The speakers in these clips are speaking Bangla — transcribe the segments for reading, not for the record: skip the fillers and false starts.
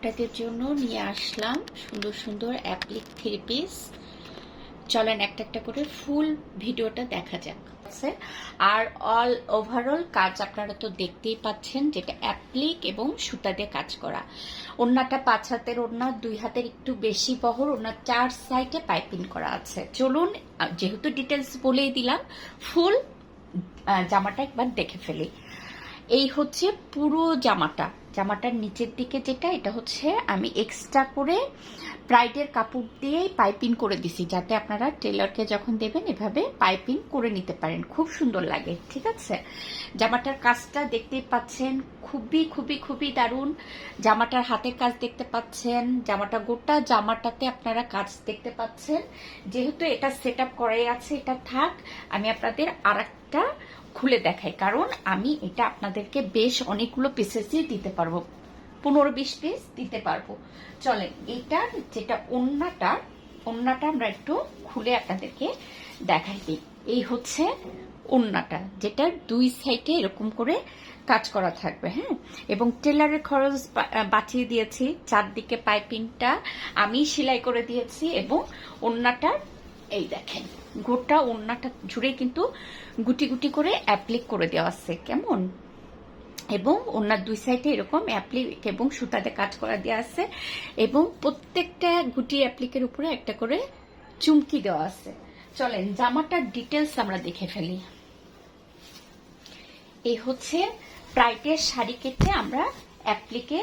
আপনাদের জন্য নিয়ে আসলাম সুন্দর সুন্দর অ্যাপ্লিক থ্রি পিস। চলেন একটা একটা করে ফুল ভিডিওটা দেখা যাক। আর অল ওভারঅল কাজ আপনারা তো দেখতেই পাচ্ছেন, যেটা অ্যাপ্লিক এবং সুতা দিয়ে কাজ করা। ওড়নাটা 5 হাতের ওড়না, 2 হাতের একটু বেশি বহর ওড়না, 4 সাইডে পাইপিং করা আছে। চলুন, যেহেতু ডিটেলস বলেই দিলাম, ফুল জামাটা একবার দেখে ফেলি। এই হচ্ছে পুরো জামাটার নিচের দিকে যেটা, এটা হচ্ছে আমি এক্সট্রা করে ব্রাইডের কাপড় দিয়েই পাইপিং করে দিছি, যাতে আপনারা টেলরকে যখন দেবেন এভাবে পাইপিং করে নিতে পারেন, খুব সুন্দর লাগে। ঠিক আছে, জামাটার কাজটা দেখতেই পাচ্ছেন, খুবই খুবই খুবই দারুণ। জামাটার হাতের কাজ দেখতে পাচ্ছেন, জামাটা গোটা জামাটাতে আপনারা কাজ দেখতে পাচ্ছেন। যেহেতু এটা সেট আপ করাই আছে, এটা থাক, আমি আপনাদের আর একটা খুলে দেখাই, কারণ আমি এটা আপনাদেরকে বেশ অনেকগুলো পিসেসই দিতে পারবো, 15-20 পিস দিতে পারবো। চলেন, এইটার যেটা ওড়নাটা আমরা একটু খুলে আপনাদেরকে দেখাই দিই। এই হচ্ছে ওড়নাটা, যেটা 2 সাইডে এরকম করে কাজ করা থাকবে। হ্যাঁ, এবং টেলারের খরচ বাঁচিয়ে দিয়েছি, চারদিকে পাইপিংটা আমি সেলাই করে দিয়েছি, এবং ওড়নাটা এই দেখেন, গোটা ওড়নাটা জুড়ে কিন্তু গুটি গুটি করে অ্যাপ্লিক করে দেওয়া আছে, কেমন। এবং ওনার 2 সাইডে এরকম অ্যাপ্লিক এবং সুতাতে কাজ করা দেওয়া আছে, এবং প্রত্যেকটা গুটি অ্যাপ্লিকের উপরে একটা করে চুমকি দেওয়া আছে। চলেন জামাটার ডিটেলস আমরা দেখে ফেলি। এই হচ্ছে ব্রাইডের শাড়ি কেটে আমরা অ্যাপ্লিকে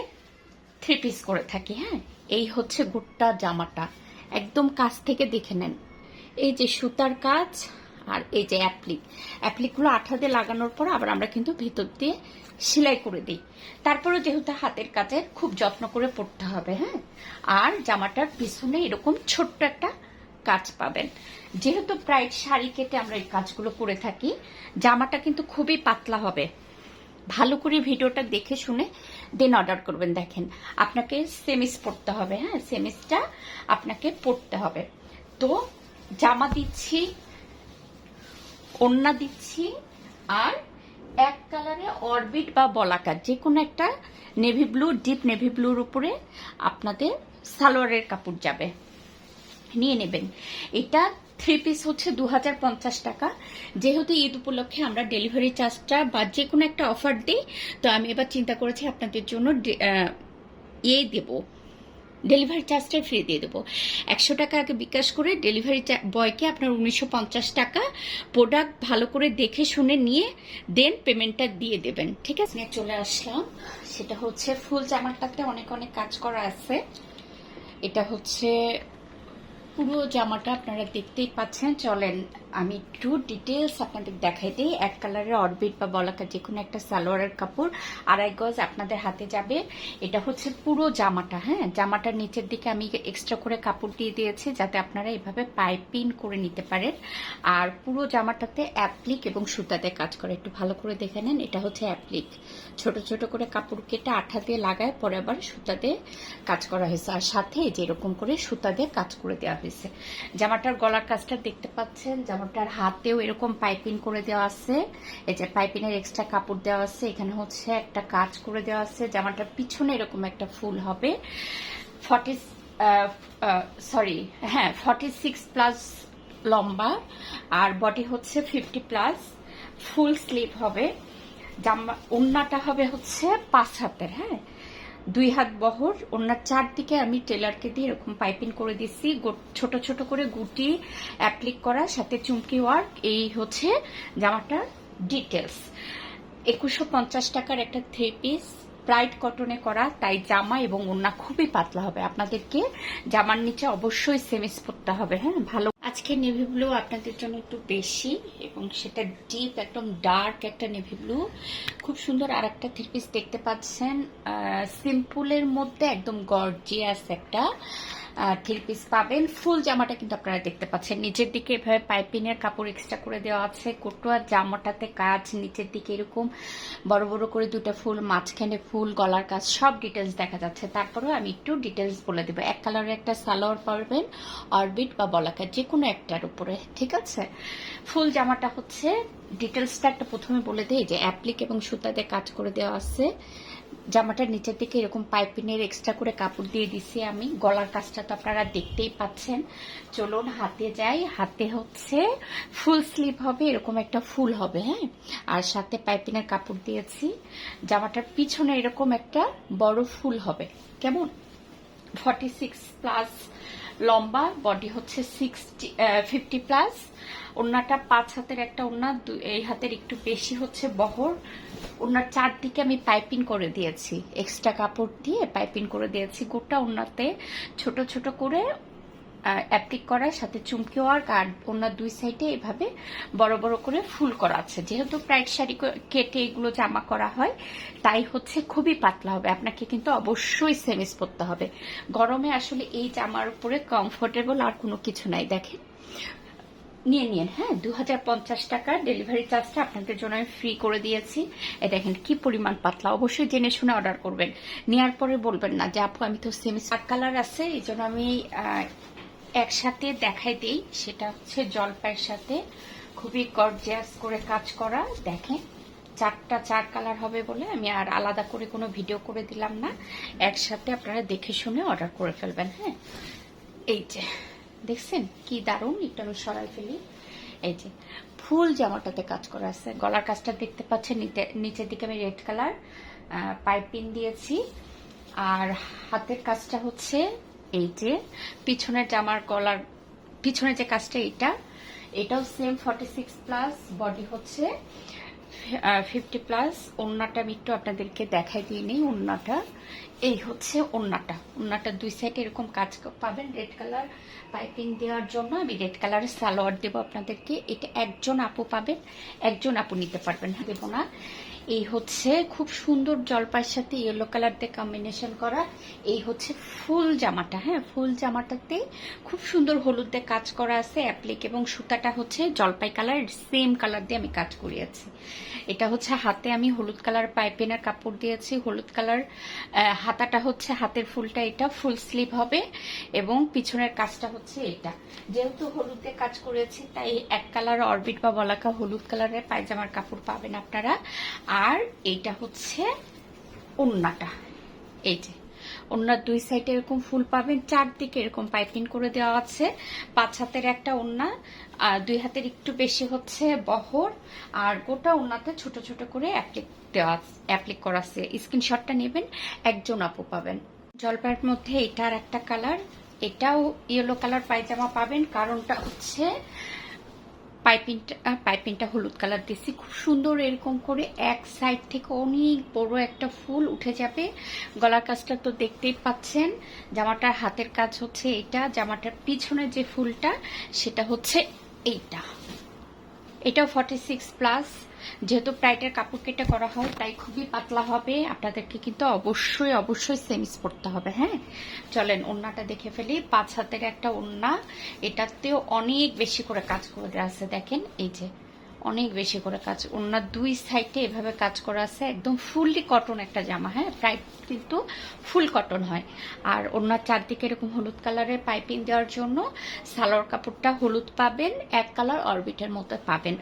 3 পিস করে থাকি। হ্যাঁ, এই হচ্ছে গোটা জামাটা, একদম কাছ থেকে দেখে নেন। এই যে সুতার কাজ, আর এই যে অ্যাপ্লিকগুলো আঠা দিয়ে লাগানোর পর আবার আমরা কিন্তু ভিতর দিয়ে সেলাই করে দিই। তারপরে যেহেতু হাতের কাজের খুব যত্ন করে পড়তে হবে। হ্যাঁ, আর জামাটার পিছনে এরকম ছোট্ট একটা কাজ পাবেন। যেহেতু ব্রাইড শাড়ি কেটে আমরা এই কাজগুলো করে থাকি, জামাটা কিন্তু খুবই পাতলা হবে। ভালো করে ভিডিওটা দেখে শুনে দেন অর্ডার করবেন। দেখেন, আপনাকে সেমিস পড়তে হবে। হ্যাঁ, সেমিসটা আপনাকে পড়তে হবে। তো জামা দিচ্ছি, ওড়না দিচ্ছি, আর এক কালারে অরবিট বা বলাকার যে কোনো একটা নেভি ব্লু, ডিপ নেভি ব্লুর উপরে আপনাদের সালোয়ারের কাপড় যাবে, নিয়ে নেবেন। এটা 3 পিস হচ্ছে 2050 টাকা। যেহেতু ঈদ উপলক্ষে আমরা ডেলিভারি চার্জটা বা যে কোনো একটা অফার দিই, তো আমি এবার চিন্তা করেছি আপনাদের জন্য দেবো, ডেলিভারি চার্জটা ফ্রি দিয়ে দেবো। 100 টাকা আগে বিকাশ করে ডেলিভারি বয়কে আপনার 1950 টাকা প্রোডাক্ট ভালো করে দেখে শুনে নিয়ে দেন পেমেন্টটা দিয়ে দেবেন। ঠিক আছে, চলে আসলাম। সেটা হচ্ছে ফুল জামাটাতে অনেক অনেক কাজ করা আছে। এটা হচ্ছে পুরো জামাটা, আপনারা দেখতেই পাচ্ছেন। চলেন আমি একটু ডিটেলস আপনাদের দেখাই দিই। এক কালারের অরবিট বা বলাকার যে কোনো একটা সালোয়ারের কাপড়, 2.5 গজ আপনাদের হাতে যাবে। এটা হচ্ছে পুরো জামাটা। হ্যাঁ, জামাটার নিচের দিকে আমি এক্সট্রা করে কাপড় দিয়ে দিয়েছি, যাতে আপনারা এভাবে পাইপিং করে নিতে পারেন। আর পুরো জামাটাতে অ্যাপ্লিক এবং সুতাতে কাজ করে, একটু ভালো করে দেখে নেন। এটা হচ্ছে অ্যাপ্লিক, ছোট ছোট করে কাপড় কেটে আঠা দিয়ে লাগায় পরে আবার সুতা দিয়ে কাজ করা হয়েছে, আর সাথে যেরকম করে সুতা দিয়ে কাজ করে দেওয়া হয়েছে। জামাটার গলার কাজটা দেখতে পাচ্ছেন, জামাটার হাতেও এরকম পাইপিং করে দেওয়া আছে। এই যে পাইপিং এর এক্সট্রা কাপড় দেওয়া আছে, এখানে হচ্ছে একটা কাজ করে দেওয়া আছে। জামাটার পিছনে এরকম একটা ফুল হবে, 46 প্লাস লম্বা, আর বডি হচ্ছে 50 প্লাস, ফুল স্লিভ হবে। জামা ওড়নাটা হবে হচ্ছে 5 হাতের। হ্যাঁ, 2 হাত বহর ওনার চারদিকে আমি টেলারকে দিয়ে এরকম পাইপিং করে দিচ্ছি, ছোট ছোট করে গুটি অ্যাপ্লিক করা, সাথে চুমকি ওয়ার্ক। এই হচ্ছে জামাটার ডিটেলস। 2150 টাকার একটা 3 পিস, ব্রাইট কটনে করা, তাই জামা এবং ওড়না খুবই পাতলা হবে। আপনাদেরকে জামার নিচে অবশ্যই সেমিস পরতে হবে। হ্যাঁ, ভালো। আজকে নেভি ব্লু আপনাদের জন্য একটু বেশি, এবং সেটা ডিপ একদম ডার্ক একটা নেভি ব্লু, খুব সুন্দর। আর একটা 3 পিস দেখতে পাচ্ছেন, সিম্পলের মধ্যে একদম গর্জিয়াস একটা 3 পিস পাবেন। ফুল জামাটা কিন্তু আপনারা দেখতে পাচ্ছেন, নিচের দিকে এভাবে পাইপিং এর কাপড় এক্সট্রা করে দেওয়া আছে। কোটোয়ার জামাটাতে কাজ, নিচের দিকে এরকম বড় বড় করে 2টা ফুল, মাঝখানে ফুল, গলার কাজ, সব ডিটেলস দেখা যাচ্ছে। তারপরেও আমি একটু ডিটেলস বলে দেবো। এক কালারের একটা সালোয়ার পাবেন, অরবিট বা বলাকার যে কোনো একটার উপরে। ঠিক আছে, ফুল জামাটা হচ্ছে ডিটেলসটা একটা প্রথমে বলে দেই, যে অ্যাপ্লিক এবং সুতাতে কাজ করে দেওয়া আছে। জামাটার নিচের দিকে এরকম পাইপিনের এক্সট্রা করে কাপড় দিয়ে দিছি আমি। গলার কাজটা তো আপনারা দেখতেই পাচ্ছেন। চলুন হাতে যাই। হাতে হচ্ছে ফুল স্লিভ হবে, এরকম একটা ফুল হবে, হ্যাঁ, আর সাথে পাইপিনের কাপড় দিয়েছি। জামাটার পিছনে এরকম একটা বড় ফুল হবে, কেমন? 46+ লম্বা, বডি হচ্ছে 50+। ওড়নাটা 5 হাতের একটা ওড়না, এই হাতের একটু বেশি হচ্ছে বহর। ওড়নার চারদিকে আমি পাইপিং করে দিয়েছি, এক্সট্রা কাপড় দিয়ে পাইপিং করে দিয়েছি। গোটা ওড়নাতে ছোট ছোট করে অ্যাপ্লিক করার সাথে চুমকি ওয়ার্ক, আর ওড়নার 2 সাইডে এভাবে বড় বড় করে ফুল করা আছে। যেহেতু প্রাইড শাড়ি কেটে এগুলো জামা করা হয়, তাই হচ্ছে খুবই পাতলা হবে। আপনাকে কিন্তু অবশ্যই সেমিস পরতে হবে। গরমে আসলে এই জামার উপরে কমফোর্টেবল আর কোনো কিছু নাই। দেখেন, নিয়ে নিন, হ্যাঁ। 2050 টাকা ডেলিভারি চার্জটা আপনাদের জন্য আমি ফ্রি করে দিয়েছি। এই দেখেন কি পরিমাণ পাতলা। অবশ্যই জেনে শুনে অর্ডার করবেন, নেওয়ার পরে বলবেন না যে আপু আমি তো সেমি কালার আছে, এই জন্য আমি একসাথে দেখাই দিই। সেটা হচ্ছে জলপাইয়ের সাথে খুবই গর্জিয়াস করে কাজ করা। দেখেন 4 কালার হবে বলে আমি আর আলাদা করে কোনো ভিডিও করে দিলাম না, একসাথে আপনারা দেখে শুনে অর্ডার করে ফেলবেন, হ্যাঁ। এই যে দেখছেন কি দারুণ, একটু আমি সরাই ফেলি। এই যে ফুল জামাটাতে কাজ করা আছে। গলার কাজটা দেখতে পাচ্ছেন, নিচের দিকে আমি রেড কালার পাইপিং দিয়েছি। আর হাতের কাজটা হচ্ছে এই যে পিছনের জামার গলার পিছনে যে কাজটা, এটাও সেম 46+, বডি হচ্ছে 50+। ওড়নাটা আমি একটু আপনাদেরকে দেখাই দিয়ে নেই। ওড়নাটা এই হচ্ছে ওড়নাটা 2 সাইডে এরকম কাজ পাবেন। রেড কালার পাইপিং দেওয়ার জন্য আমি রেড কালারের সালোয়ার দেবো আপনাদেরকে। এটা একজন আপু পাবেন, একজন আপু নিতে পারবেন, দেবো না। এই হচ্ছে খুব সুন্দর জলপাইয়ের সাথে ইয়েলো কালার দিয়ে কম্বিনেশন করা। এই হচ্ছে ফুল জামাটা, হ্যাঁ। ফুল জামাটাতে খুব সুন্দর হলুদ দিয়ে কাজ করা আছে অ্যাপ্লিক, এবং সুতাটা হচ্ছে জলপাই কালার, সেম কালার দিয়ে আমি কাজ করিয়েছি। এটা হচ্ছে হাতে আমি হলুদ কালার পাইপিনের কাপড় দিয়েছি, হলুদ কালার। হাতাটা হচ্ছে হাতের ফুলটা, এটা ফুল স্লিভ হবে, এবং পিছনের কাজটা হচ্ছে এটা। যেহেতু হলুদ দিয়ে কাজ করেছি, তাই এক কালার অরবিট বা বলাকা হলুদ কালারের পায়জামার কাপড় পাবেন আপনারা। আর এইটা হচ্ছে ওড়নাটা, এই যে ওড়নার 2 সাইডে এরকম ফুল পাবেন, চারদিকে এরকম পাইপিং করে দেওয়া আছে। 5 হাতের একটা ওড়না, 2 হাতের একটু বেশি হচ্ছে বহর, আর গোটা ওড়নাতে ছোট ছোট করে অ্যাপ্লিক করা আছে। স্ক্রিনশটটা নেবেন, একজন আপু পাবেন। জলপাইয়ের মধ্যে এটার একটা কালার, এটাও ইয়েলো কালার পায়জামা পাবেন। কারণটা হচ্ছে পাইপিংটা হলুদ কালার দিচ্ছি, খুব সুন্দর এরকম করে এক সাইড থেকে অনেক বড় একটা ফুল উঠে যাবে। গলার কাজটা তো দেখতেই পাচ্ছেন। জামাটার হাতের কাজ হচ্ছে এটা। জামাটার পিছনে যে ফুলটা, সেটা হচ্ছে এইটা। এটাও 46+। যেহেতু প্রাইডের কাপড় কেটে করা হয়, তাই খুবই পাতলা হবে। আপনাদেরকে কিন্তু অবশ্যই অবশ্যই সেমিস পরতে হবে, হ্যাঁ। চলেন ওড়নাটা দেখে ফেলি। 5 হাতের একটা ওড়না, এটাতেও অনেক বেশি করে কাজ করে দেওয়া আছে। দেখেন এই যে অনেক বেশি করে কাজ। ওড়নার 2 সাইডে এভাবে কাজ করা আছে, একদম ফুললি কটন একটা জামা, হ্যাঁ। প্রাইড কিন্তু ফুল কটন হয়। আর ওড়নার চারদিকে এরকম হলুদ কালারের পাইপিং দেওয়ার জন্য সালোয়ার কাপড়টা হলুদ পাবেন, এক কালার অরবিটের মতো পাবেন।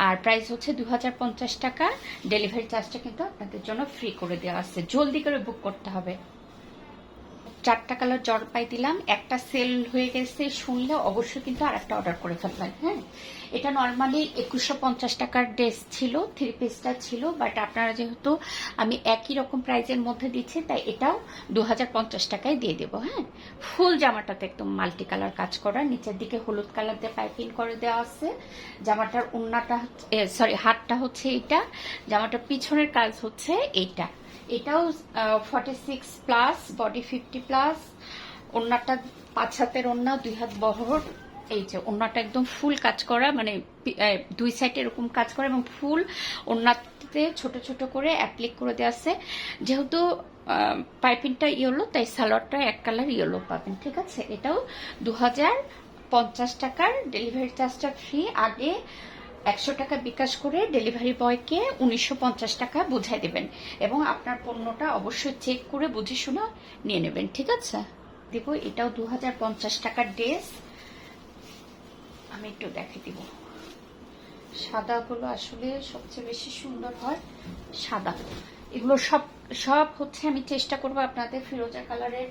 আর প্রাইস হচ্ছে 2050 টাকা। ডেলিভারি চার্জটা কিন্তু আপনাদের জন্য ফ্রি করে দেওয়া আছে, জলদি করে বুক করতে হবে। 4টা কালার জলপাই দিলাম, একটা সেল হয়ে গেছে শুনলে অবশ্যই কিন্তু আর একটা অর্ডার করে ফেলবেন, হ্যাঁ। এটা নর্মালি 2150 টাকার ড্রেস ছিল, 3 পিসটা ছিল, বাট আপনারা যেহেতু আমি একই রকম প্রাইজের মধ্যে দিচ্ছি, তাই এটাও 2050 টাকায় দিয়ে দেবো, হ্যাঁ। ফুল জামাটাতে একদম মাল্টি কালার কাজ করা, নিচের দিকে হলুদ কালার দিয়ে পাইপিং করে দেওয়া আছে। জামাটার ওড়নাটা হাতটা হচ্ছে এটা, জামাটার পিছনের কাজ হচ্ছে এইটা। এটাও 46+, বডি 50+। ওড়নাটা 5 হাতের ওড়না, 2 হাত বহর। এই যে ওড়নাটা একদম ফুল কাজ করা, মানে 2 সাইডে এরকম কাজ করা, এবং ফুল ওড়নাতে ছোট ছোট করে অ্যাপ্লিক করে দেওয়া আছে। যেহেতু পাইপিংটা ইয়েলো, তাই সালোয়ারটা এক কালার ইয়েলো পাবেন, ঠিক আছে। এটাও 2050 টাকার, ডেলিভারি চার্জটা ফ্রি। আগে 100 টাকা বিকাশ করে ডেলিভারি বয়কে 1950 টাকা বুঝাই দেবেন, এবং আপনার পণ্যটা অবশ্যই চেক করে বুঝে শুনে নিয়ে নেবেন, ঠিক আছে। দেব, এটাও 2050 টাকার ড্রেস। আমি একটু দেখে দিব। সাদাগুলো আসলে সবচেয়ে বেশি সুন্দর হয়, সাদা। এগুলো সব সব হচ্ছে আমি চেষ্টা করব আপনাদের ফিরোজা কালারের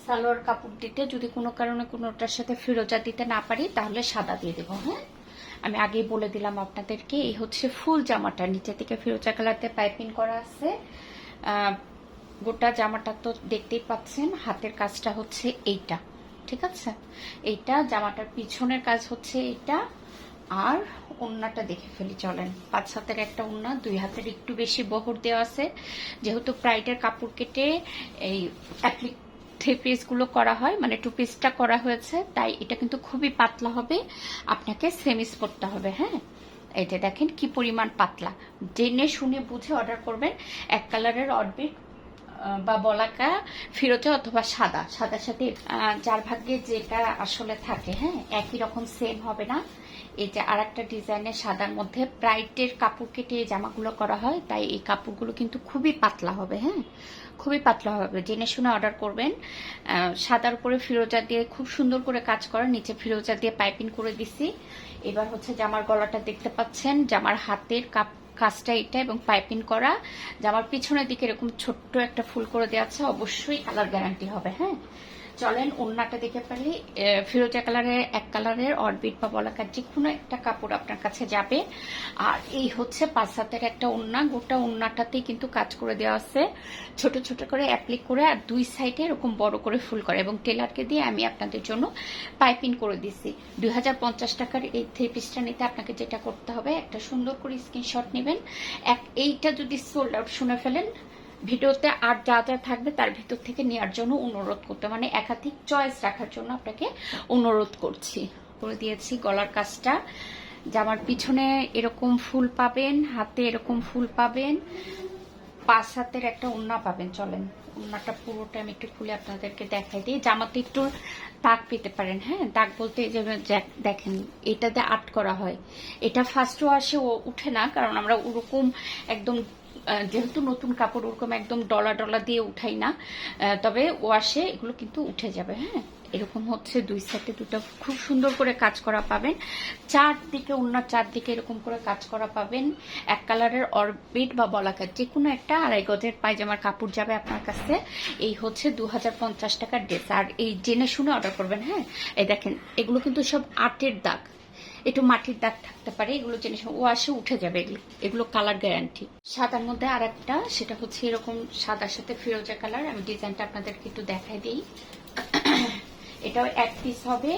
সালোয়ার কাপড় দিতে। যদি কোনো কারণে কোনোটার সাথে ফিরোজা দিতে না পারি তাহলে সাদা দিয়ে দেবো। হ্যাঁ, আমি আগেই বলে দিলাম আপনাদেরকে। এই হচ্ছে ফুল জামাটা, নিচে থেকে ফিরোজা কালারতে পাইপিং করা আছে। গোটা জামাটা তো দেখতেই পাচ্ছেন। হাতের কাজটা হচ্ছে এইটা, ঠিক আছে। এইটা জামাটার পিছনের কাজ হচ্ছে এইটা। আর ওড়নাটা দেখে ফেলি চলেন। 5 হাতের একটা ওড়না, 2 হাতের একটু বেশি বহর দেওয়া আছে। যেহেতু প্রাইডের কাপড় কেটে এই অ্যাপ্লিক 3 পিসগুলো করা হয়, মানে 2 পিসটা করা হয়েছে, তাই এটা কিন্তু খুবই পাতলা হবে। আপনাকে সেমিস পরতে হবে। হ্যাঁ, এই যে দেখেন কি পরিমাণ পাতলা। জেনে শুনে বুঝে অর্ডার করবেন। এক কালারের অরবিট বা বলাকা, ফিরোজা অথবা সাদা, সাদার সাথে যার ভাগ্যে যেটা আসলে থাকে। হ্যাঁ, একই রকম সেম হবে না। এই যে আর একটা ডিজাইনের সাদার মধ্যে প্রাইডের কাপড় কেটে এই জামাগুলো করা হয়, তাই এই কাপড়গুলো কিন্তু খুবই পাতলা হবে। হ্যাঁ, খুবই পাতলা হবে, জেনে শুনে অর্ডার করবেন। সাদার উপরে ফিরোজা দিয়ে খুব সুন্দর করে কাজ করা, নিচে ফিরোজা দিয়ে পাইপিং করে দিছি। এবার হচ্ছে জামার গলাটা দেখতে পাচ্ছেন, জামার হাতের কাজটা এটা এবং পাইপিং করা। জামার পিছনের দিকে এরকম ছোট্ট একটা ফুল করে দেওয়া আছে, অবশ্যই কালার গ্যারান্টি হবে। হ্যাঁ, চলেন ওড়নাটা দেখে ফেলি। ফিরোজা কালারের এক কালারের অরবিট বা বলাকার যে কোনো একটা কাপড় আপনার কাছে যাবে। আর এই হচ্ছে 5 হাতের একটা ওড়না, গোটা ওড়নাটাতেই কিন্তু কাজ করে দেওয়া আছে, ছোট ছোট করে অ্যাপ্লিক করে, আর 2 সাইডে এরকম বড় করে ফুল করে, এবং টেলারকে দিয়ে আমি আপনাদের জন্য পাইপিং করে দিছি। 2050 টাকার এই 3 পিসটা নিতে আপনাকে যেটা করতে হবে, একটা সুন্দর করে স্ক্রিনশট নেবেন। এইটা যদি সোল্ড আউট শুনে ফেলেন, ভিডিওতে আর যা যা থাকবে তার ভিতর থেকে নেওয়ার জন্য অনুরোধ করতে, মানে একাধিক চয়েস রাখার জন্য আপনাকে অনুরোধ করছি। করে দিয়েছি গলার কাজটা। জামার পিছনে এরকম ফুল পাবেন, হাতে এরকম ফুল পাবেন, 5 হাতের একটা ওড়না পাবেন। চলেন ওড়নাটা পুরোটা আমি একটু খুলে আপনাদেরকে দেখাই দিই। জামাতে একটু দাগ পেতে পারেন। হ্যাঁ, দাগ বলতে যে দেখেন এটাতে আর্ট করা হয়। এটা ফার্স্ট ওয়াশে উঠে না, কারণ আমরা ওরকম একদম, যেহেতু নতুন কাপড়, ওরকম একদম ডলা ডলা দিয়ে উঠাই না, তবে ওয়াশে এগুলো কিন্তু উঠে যাবে। হ্যাঁ, এরকম হচ্ছে 2 সাইডে দুটো খুব সুন্দর করে কাজ করা পাবেন। চারদিকে ওড়নার চারদিকে এরকম করে কাজ করা পাবেন। এক কালারের অরবিট বা বলাকার যে কোনো একটা 2.5 গজের পায়জামার কাপড় যাবে আপনার কাছে। এই হচ্ছে 2050 টাকার ড্রেস। আর এই জেনে শুনে অর্ডার করবেন। হ্যাঁ, এই দেখেন এগুলো কিন্তু সব আর্টের দাগ, একটু মাটির দাগ থাকতে পারে, এগুলো জিনিস ওয়াশে উঠে যাবে। এগুলো কালার গ্যারান্টি। সাদার মধ্যে আর একটা, সেটা হচ্ছে এরকম সাদার সাথে ফিরোজা কালার। আমি ডিজাইনটা আপনাদেরকে একটু দেখাই দিই। এটাও 1 পিস হবে।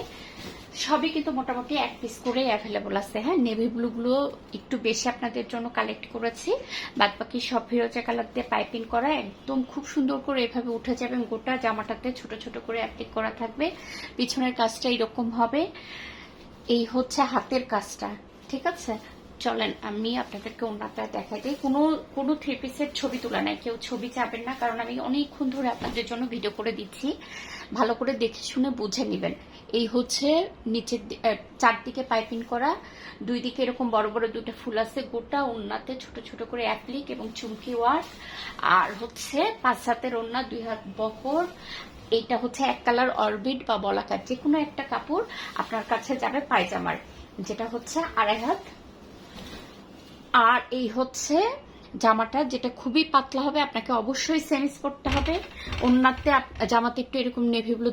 সবই কিন্তু মোটামুটি 1 পিস করে অ্যাভেলেবল আছে। হ্যাঁ, নেভি ব্লু গুলো একটু বেশি আপনাদের জন্য কালেক্ট করেছি, বাদ বাকি সব ফিরোজা কালার দিয়ে পাইপিং করা, একদম খুব সুন্দর করে এভাবে উঠে যাবে। গোটা জামাটাতে ছোট ছোট করে অ্যাপ্লিক করা থাকবে। পিছনের কাজটা এরকম হবে। এই হচ্ছে হাতের কাজটা, ঠিক আছে। চলেন আমি আপনাদেরকে ওড়নাটা দেখাই দিই। কোনো 3 পিসের ছবি তোলা নাই, কেউ ছবি চাবেন না, কারণ আমি অনেকক্ষণ ধরে আপনাদের জন্য ভিডিও করে দিচ্ছি। ভালো করে দেখে শুনে বুঝে নেবেন। এই হচ্ছে নিচের চারদিকে পাইপিং করা, 2 দিকে এরকম বড় বড় 2টা ফুল আছে। গোটা ওড়নাতে ছোট ছোট করে অ্যাপ্লিক এবং চুমকি ওয়ার্ক। আর হচ্ছে 5 হাতের ওড়না, 2 হাত বহর। এইটা হচ্ছে এক কালার অরবিট বা বলাকার যে কোনো একটা কাপড় আপনার কাছে যাবে পায়জামার, যেটা হচ্ছে 2.5 হাত। আর এই হচ্ছে জামাটা, যেটা খুবই পাতলা হবে, আপনাকে অবশ্যই সেমিস পরতে হবে। ওড়নাতে জামাতে একটু এরকম নেভি ব্লু